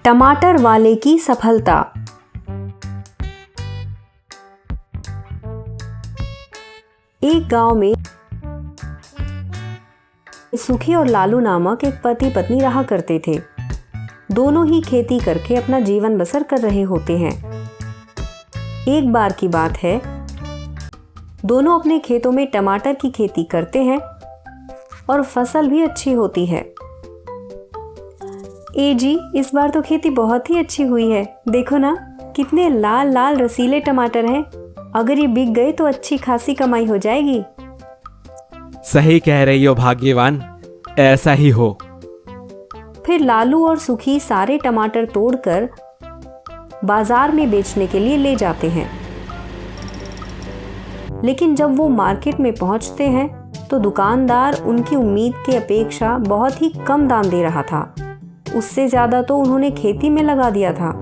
टमाटर वाले की सफलता। एक गांव में सुखी और लालू नामक एक पति पत्नी रहा करते थे। दोनों ही खेती करके अपना जीवन बसर कर रहे होते हैं। एक बार की बात है, दोनों अपने खेतों में टमाटर की खेती करते हैं और फसल भी अच्छी होती है। ए जी, इस बार तो खेती बहुत ही अच्छी हुई है। देखो ना, कितने लाल लाल रसीले टमाटर हैं। अगर ये बिक गए तो अच्छी खासी कमाई हो जाएगी। सही कह रही हो भाग्यवान, ऐसा ही हो। फिर लालू और सुखी सारे टमाटर तोड़कर बाजार में बेचने के लिए ले जाते हैं। लेकिन जब वो मार्केट में पहुंचते हैं तो दुकानदार उनकी उम्मीद के अपेक्षा बहुत ही कम दाम दे रहा था। उससे ज़्यादा तो उन्होंने खेती में लगा दिया था,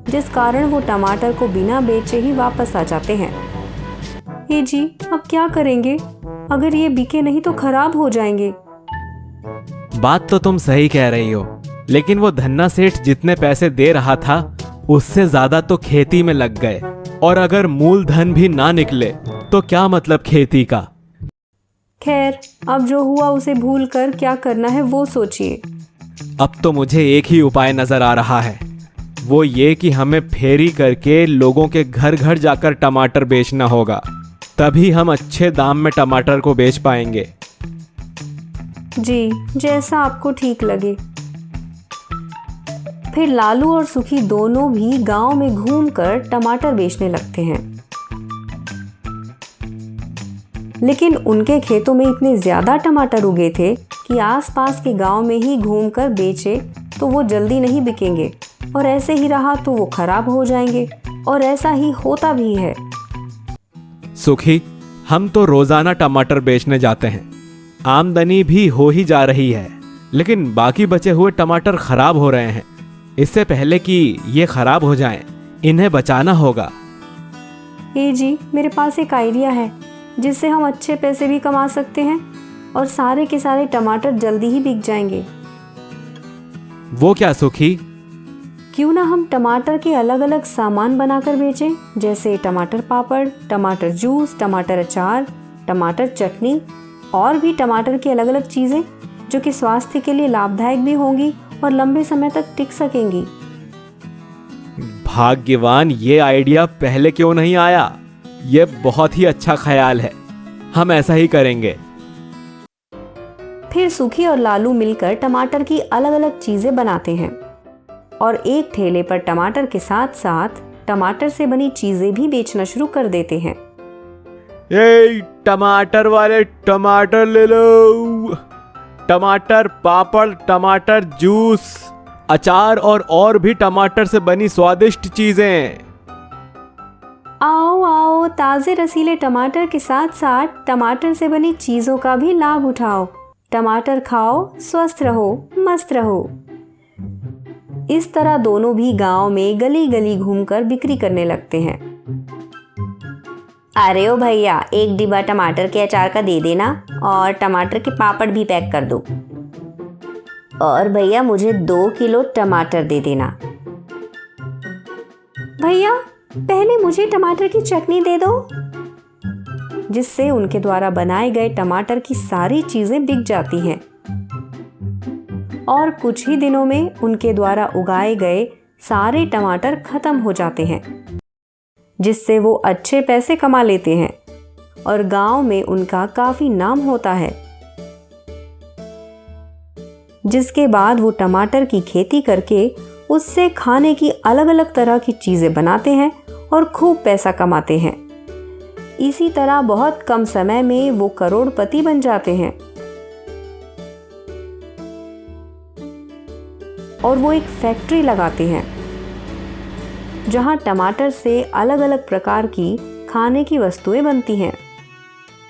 जिस कारण वो टमाटर को बिना बेचे ही वापस आ जाते हैं। ये जी, अब क्या करेंगे? अगर ये बिके नहीं तो खराब हो जाएंगे। बात तो तुम सही कह रही हो, लेकिन वो धन्ना सेठ जितने पैसे दे रहा था उससे ज्यादा तो खेती में लग गए, और अगर मूलधन भी ना निकले तो क्या मतलब खेती का। खैर, अब जो हुआ उसे भूल कर क्या करना है वो सोचिए। अब तो मुझे एक ही उपाय नजर आ रहा है, वो ये कि हमें फेरी करके लोगों के घर घर जाकर टमाटर बेचना होगा। तभी हम अच्छे दाम में टमाटर को बेच पाएंगे। जी, जैसा आपको ठीक लगे। फिर लालू और सुखी दोनों भी गांव में घूमकर टमाटर बेचने लगते हैं। लेकिन उनके खेतों में इतने ज्यादा टमाटर उगे थे कि आसपास के गांव में ही घूमकर बेचे तो वो जल्दी नहीं बिकेंगे, और ऐसे ही रहा तो वो खराब हो जाएंगे। और ऐसा ही होता भी है। सुखी, हम तो रोजाना टमाटर बेचने जाते हैं, आमदनी भी हो ही जा रही है, लेकिन बाकी बचे हुए टमाटर खराब हो रहे हैं। इससे पहले कि ये खराब हो जाएं, इन्हें बचाना होगा। ए जी, मेरे पास एक आइडिया है जिससे हम अच्छे पैसे भी कमा सकते हैं और सारे के सारे टमाटर जल्दी ही बिक जाएंगे। वो क्या सुखी? क्यों ना हम टमाटर के अलग अलग सामान बनाकर बेचें, जैसे टमाटर पापड़, टमाटर जूस, टमाटर अचार, टमाटर चटनी और भी टमाटर की अलग अलग चीज़ें जो कि स्वास्थ्य के लिए लाभदायक भी होंगी और लंबे समय तक टिक सकेंगी। भाग्यवान, ये आइडिया पहले क्यों नहीं आया? ये बहुत ही अच्छा ख्याल है, हम ऐसा ही करेंगे। फिर सुखी और लालू मिलकर टमाटर की अलग अलग चीजें बनाते हैं और एक ठेले पर टमाटर के साथ साथ टमाटर से बनी चीजें भी बेचना शुरू कर देते हैं। ए टमाटर वाले, टमाटर ले लो। टमाटर पापड़, टमाटर जूस, अचार और भी टमाटर से बनी स्वादिष्ट चीजें। आओ आओ, ताजे रसीले टमाटर के साथ साथ टमाटर से बनी चीजों का भी लाभ उठाओ। टमाटर खाओ, स्वस्थ रहो, मस्त रहो। इस तरह दोनों भी गांव में गली गली घूमकर बिक्री करने लगते हैं। अरे ओ भैया, एक डिब्बा टमाटर के अचार का दे देना और टमाटर के पापड़ भी पैक कर दो। और भैया, मुझे 2 किलो टमाटर दे देना। भैया, पहले मुझे टमाटर की चटनी दे दो। जिससे उनके द्वारा बनाए गए टमाटर की सारी चीजें बिक जाती हैं और कुछ ही दिनों में उनके द्वारा उगाए गए सारे टमाटर खत्म हो जाते हैं, जिससे वो अच्छे पैसे कमा लेते हैं और गांव में उनका काफी नाम होता है। जिसके बाद वो टमाटर की खेती करके उससे खाने की अलग अलग तरह की चीजें बनाते हैं और खूब पैसा कमाते हैं। इसी तरह बहुत कम समय में वो करोड़पति बन जाते हैं और वो एक फैक्ट्री लगाते हैं जहां टमाटर से अलग अलग प्रकार की खाने की वस्तुएं बनती हैं।